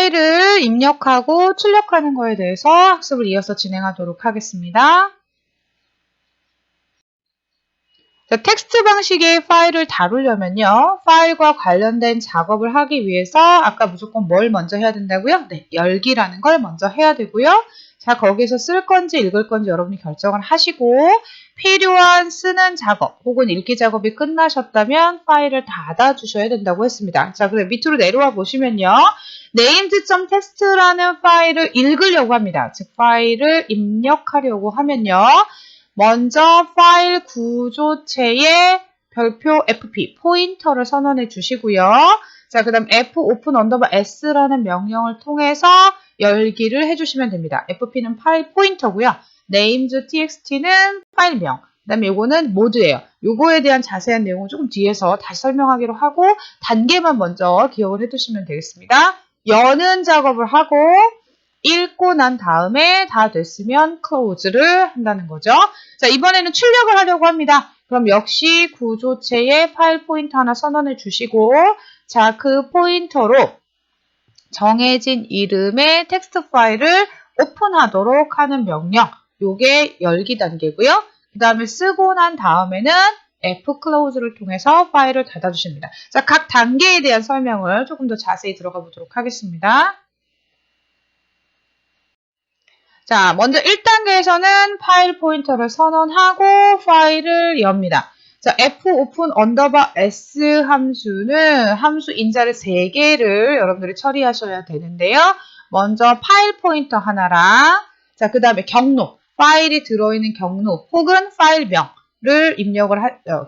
파일을 입력하고 출력하는 거에 대해서 학습을 이어서 진행하도록 하겠습니다. 자, 텍스트 방식의 파일을 다루려면요. 파일과 관련된 작업을 하기 위해서 아까 무조건 뭘 먼저 해야 된다고요? 네, 열기라는 걸 먼저 해야 되고요. 자, 거기서 쓸 건지 읽을 건지 여러분이 결정을 하시고 필요한 쓰는 작업 혹은 읽기 작업이 끝나셨다면 파일을 닫아주셔야 된다고 했습니다. 자, 그럼 밑으로 내려와 보시면요. named.txt라는 파일을 읽으려고 합니다. 즉, 파일을 입력하려고 하면요. 먼저 파일 구조체에 별표 fp, 포인터를 선언해 주시고요. 자, 그 다음 f_s 라는 명령을 통해서 열기를 해주시면 됩니다. fp는 파일 포인터고요. names.txt는 파일명, 그 다음에 요거는 모드예요. 요거에 대한 자세한 내용은 조금 뒤에서 다시 설명하기로 하고 단계만 먼저 기억을 해두시면 되겠습니다. 여는 작업을 하고 읽고 난 다음에 다 됐으면 close를 한다는 거죠. 자, 이번에는 출력을 하려고 합니다. 그럼 역시 구조체에 파일 포인터 하나 선언해 주시고 자, 그 포인터로 정해진 이름의 텍스트 파일을 오픈하도록 하는 명령, 요게 열기 단계고요. 그 다음에 쓰고 난 다음에는 F-close를 통해서 파일을 닫아주십니다. 자, 각 단계에 대한 설명을 조금 더 자세히 들어가 보도록 하겠습니다. 자, 먼저 1단계에서는 파일 포인터를 선언하고 파일을 엽니다. 자, fopen_s 함수는 함수 인자를 3개를 여러분들이 처리하셔야 되는데요. 먼저 파일 포인터 하나랑 자, 그 다음에 경로, 파일이 들어있는 경로 혹은 파일명을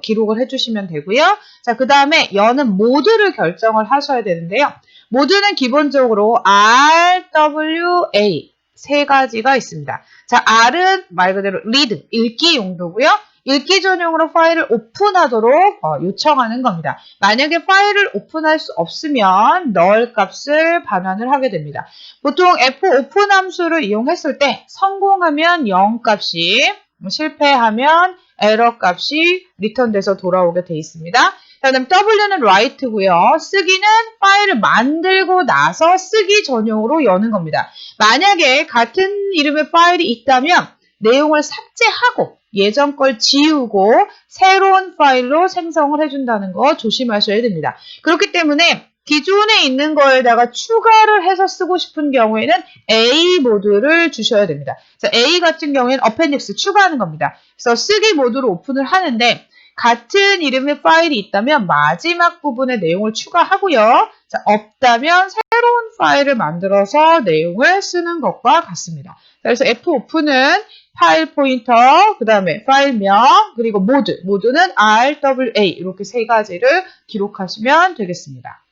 기록을 해주시면 되고요. 자, 그 다음에 여는 모드를 결정을 하셔야 되는데요. 모드는 기본적으로 RWA 3가지가 있습니다. 자, R은 말 그대로 read, 읽기 용도고요. 읽기 전용으로 파일을 오픈하도록 요청하는 겁니다. 만약에 파일을 오픈할 수 없으면 null 값을 반환을 하게 됩니다. 보통 fopen 함수를 이용했을 때 성공하면 0 값이, 실패하면 에러 값이 리턴돼서 돌아오게 돼 있습니다. 그 다음 W는 write고요. 쓰기는 파일을 만들고 나서 쓰기 전용으로 여는 겁니다. 만약에 같은 이름의 파일이 있다면 내용을 삭제하고 예전 걸 지우고 새로운 파일로 생성을 해준다는 거 조심하셔야 됩니다. 그렇기 때문에 기존에 있는 거에다가 추가를 해서 쓰고 싶은 경우에는 A 모드를 주셔야 됩니다. 자, A 같은 경우에는 appendix 추가하는 겁니다. 그래서 쓰기 모드로 오픈을 하는데 같은 이름의 파일이 있다면 마지막 부분에 내용을 추가하고요. 자, 없다면 새로운 파일을 만들어서 내용을 쓰는 것과 같습니다. 그래서 fopen은 파일 포인터, 그 다음에 파일명, 그리고 모드는 RWA 이렇게 3가지를 기록하시면 되겠습니다.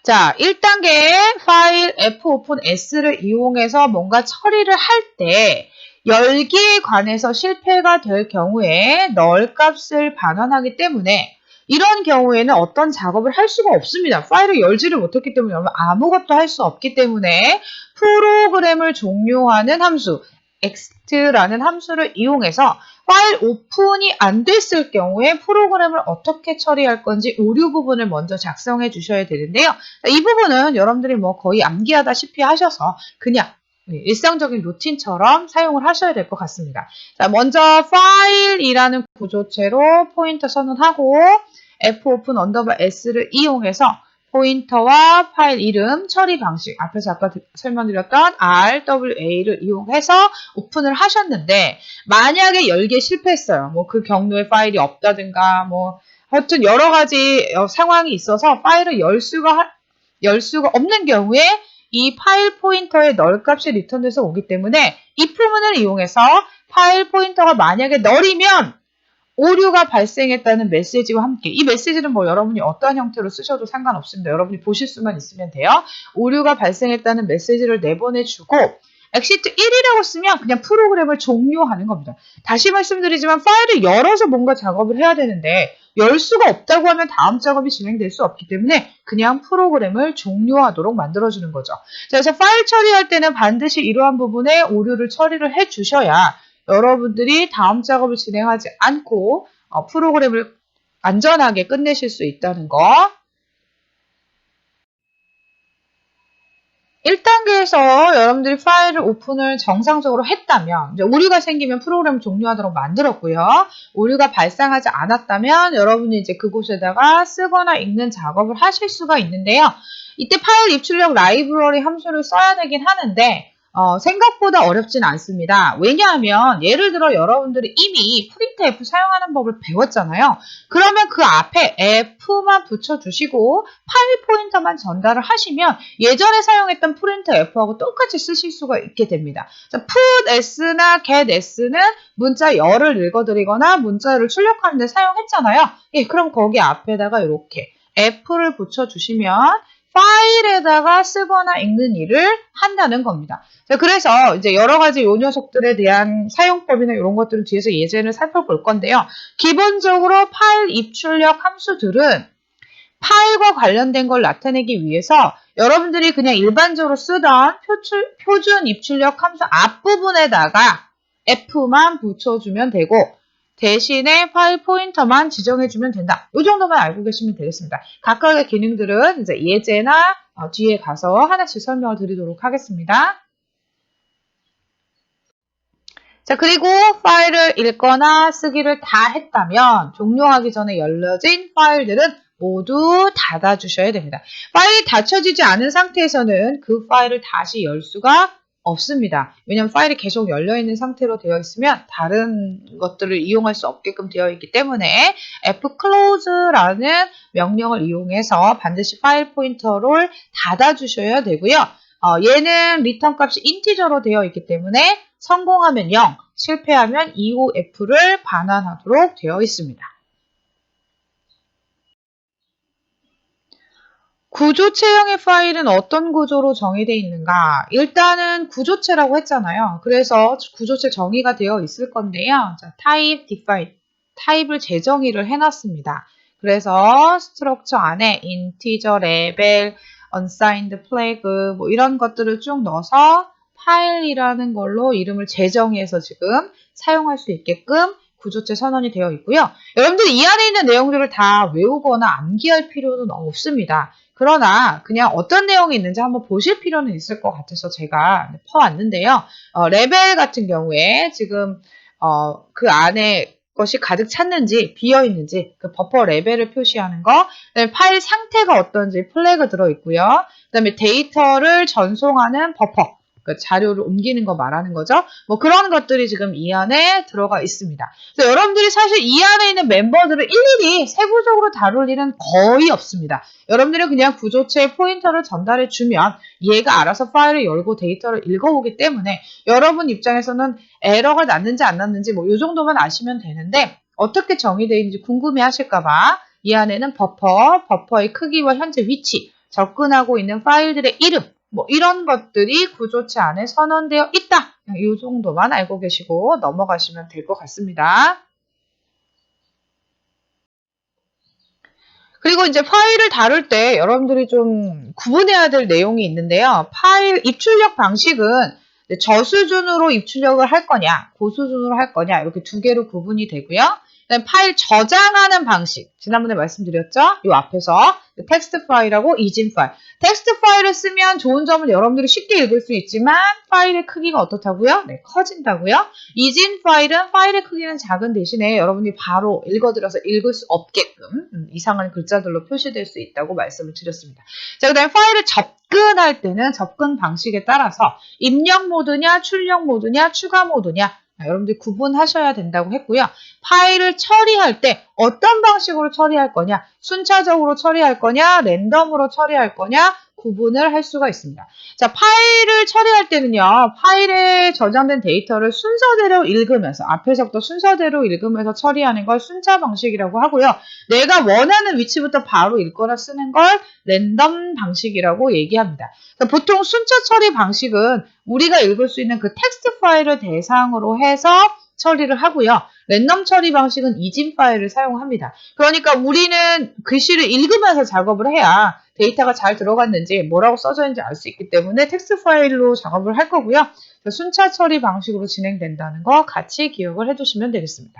자, 1단계 파일 fopenS를 이용해서 뭔가 처리를 할 때 열기에 관해서 실패가 될 경우에 null 값을 반환하기 때문에 이런 경우에는 어떤 작업을 할 수가 없습니다. 파일을 열지를 못했기 때문에 아무것도 할 수 없기 때문에 프로그램을 종료하는 함수 exit라는 함수를 이용해서 파일 오픈이 안 됐을 경우에 프로그램을 어떻게 처리할 건지 오류 부분을 먼저 작성해 주셔야 되는데요. 이 부분은 여러분들이 뭐 거의 암기하다시피 하셔서 그냥 일상적인 루틴처럼 사용을 하셔야 될 것 같습니다. 자, 먼저 파일이라는 구조체로 포인터 선언하고 fopen_s를 이용해서 포인터와 파일 이름 처리 방식, 앞에서 아까 설명드렸던 RWA를 이용해서 오픈을 하셨는데 만약에 열기에 실패했어요. 뭐 그 경로에 파일이 없다든가 뭐 하여튼 여러 가지 상황이 있어서 파일을 열 수가 없는 경우에 이 파일 포인터의 null 값이 리턴돼서 오기 때문에 if 문을 이용해서 파일 포인터가 만약에 null이면 오류가 발생했다는 메시지와 함께 이 메시지는 뭐 여러분이 어떠한 형태로 쓰셔도 상관없습니다. 여러분이 보실 수만 있으면 돼요. 오류가 발생했다는 메시지를 내보내주고 exit 1이라고 쓰면 그냥 프로그램을 종료하는 겁니다. 다시 말씀드리지만 파일을 열어서 뭔가 작업을 해야 되는데 열 수가 없다고 하면 다음 작업이 진행될 수 없기 때문에 그냥 프로그램을 종료하도록 만들어주는 거죠. 자, 그래서 파일 처리할 때는 반드시 이러한 부분에 오류를 처리를 해주셔야 여러분들이 다음 작업을 진행하지 않고 프로그램을 안전하게 끝내실 수 있다는 거. 1단계에서 여러분들이 파일을 오픈을 정상적으로 했다면 이제 오류가 생기면 프로그램 종료하도록 만들었고요. 오류가 발생하지 않았다면 여러분이 이제 그곳에다가 쓰거나 읽는 작업을 하실 수가 있는데요. 이때 파일 입출력 라이브러리 함수를 써야 되긴 하는데 생각보다 어렵진 않습니다. 왜냐하면 예를 들어 여러분들이 이미 프린트F 사용하는 법을 배웠잖아요. 그러면 그 앞에 F만 붙여주시고 파일 포인터만 전달을 하시면 예전에 사용했던 printf하고 똑같이 쓰실 수가 있게 됩니다. 자, putS나 getS는 문자 열을 읽어드리거나 문자를 출력하는 데 사용했잖아요. 예, 그럼 거기 앞에다가 이렇게 F를 붙여주시면 파일에다가 쓰거나 읽는 일을 한다는 겁니다. 자, 그래서 이제 여러 가지 요 녀석들에 대한 사용법이나 이런 것들은 뒤에서 예제를 살펴볼 건데요. 기본적으로 파일 입출력 함수들은 파일과 관련된 걸 나타내기 위해서 여러분들이 그냥 일반적으로 쓰던 표준 입출력 함수 앞부분에다가 F만 붙여주면 되고 대신에 파일 포인터만 지정해주면 된다. 이 정도만 알고 계시면 되겠습니다. 각각의 기능들은 이제 예제나 뒤에 가서 하나씩 설명을 드리도록 하겠습니다. 자, 그리고 파일을 읽거나 쓰기를 다 했다면 종료하기 전에 열려진 파일들은 모두 닫아주셔야 됩니다. 파일이 닫혀지지 않은 상태에서는 그 파일을 다시 열 수가 없습니다. 왜냐하면 파일이 계속 열려있는 상태로 되어 있으면 다른 것들을 이용할 수 없게끔 되어 있기 때문에 fclose라는 명령을 이용해서 반드시 파일 포인터를 닫아주셔야 되고요. 얘는 리턴 값이 인티저로 되어 있기 때문에 성공하면 0, 실패하면 2호F를 반환하도록 되어 있습니다. 구조체형의 파일은 어떤 구조로 정의되어 있는가? 일단은 구조체라고 했잖아요. 그래서 구조체 정의가 되어 있을 건데요. 자, type define, 타입을 재정의를 해놨습니다. 그래서 스트럭처 안에 integer, 레벨, unsigned flag 뭐 이런 것들을 쭉 넣어서 파일이라는 걸로 이름을 재정의해서 지금 사용할 수 있게끔 구조체 선언이 되어 있고요. 여러분들이 이 안에 있는 내용들을 다 외우거나 암기할 필요는 없습니다. 그러나 그냥 어떤 내용이 있는지 한번 보실 필요는 있을 것 같아서 제가 퍼왔는데요. 레벨 같은 경우에 지금 그 안에 것이 가득 찼는지 비어있는지 그 버퍼 레벨을 표시하는 거, 그다음에 파일 상태가 어떤지 플래그 들어있고요. 그다음에 데이터를 전송하는 버퍼, 그 자료를 옮기는 거 말하는 거죠. 뭐 그런 것들이 지금 이 안에 들어가 있습니다. 그래서 여러분들이 사실 이 안에 있는 멤버들을 일일이 세부적으로 다룰 일은 거의 없습니다. 여러분들이 그냥 구조체의 포인터를 전달해 주면 얘가 알아서 파일을 열고 데이터를 읽어오기 때문에 여러분 입장에서는 에러가 났는지 안 났는지 뭐 이 정도만 아시면 되는데 어떻게 정의되어 있는지 궁금해 하실까봐 이 안에는 버퍼의 크기와 현재 위치, 접근하고 있는 파일들의 이름, 뭐 이런 것들이 구조체 안에 선언되어 있다. 이 정도만 알고 계시고 넘어가시면 될 것 같습니다. 그리고 이제 파일을 다룰 때 여러분들이 좀 구분해야 될 내용이 있는데요. 파일 입출력 방식은 저수준으로 입출력을 할 거냐, 고수준으로 할 거냐 이렇게 두 개로 구분이 되고요. 그다음에 파일 저장하는 방식, 지난번에 말씀드렸죠? 이 앞에서 텍스트 파일하고 이진 파일. 텍스트 파일을 쓰면 좋은 점은 여러분들이 쉽게 읽을 수 있지만 파일의 크기가 어떻다고요? 네, 커진다고요. 이진 파일은 파일의 크기는 작은 대신에 여러분이 바로 읽어들어서 읽을 수 없게끔 이상한 글자들로 표시될 수 있다고 말씀을 드렸습니다. 자, 그 다음에 파일을 접근할 때는 접근 방식에 따라서 입력 모드냐, 출력 모드냐, 추가 모드냐 여러분들이 구분하셔야 된다고 했고요. 파일을 처리할 때 어떤 방식으로 처리할 거냐, 순차적으로 처리할 거냐, 랜덤으로 처리할 거냐 구분을 할 수가 있습니다. 자, 파일을 처리할 때는요. 파일에 저장된 데이터를 순서대로 읽으면서 앞에서부터 순서대로 읽으면서 처리하는 걸 순차 방식이라고 하고요. 내가 원하는 위치부터 바로 읽거나 쓰는 걸 랜덤 방식이라고 얘기합니다. 보통 순차 처리 방식은 우리가 읽을 수 있는 그 텍스트 파일을 대상으로 해서 처리를 하고요. 랜덤 처리 방식은 이진 파일을 사용합니다. 그러니까 우리는 글씨를 읽으면서 작업을 해야 데이터가 잘 들어갔는지 뭐라고 써져 있는지 알 수 있기 때문에 텍스트 파일로 작업을 할 거고요. 순차 처리 방식으로 진행된다는 거 같이 기억을 해두시면 되겠습니다.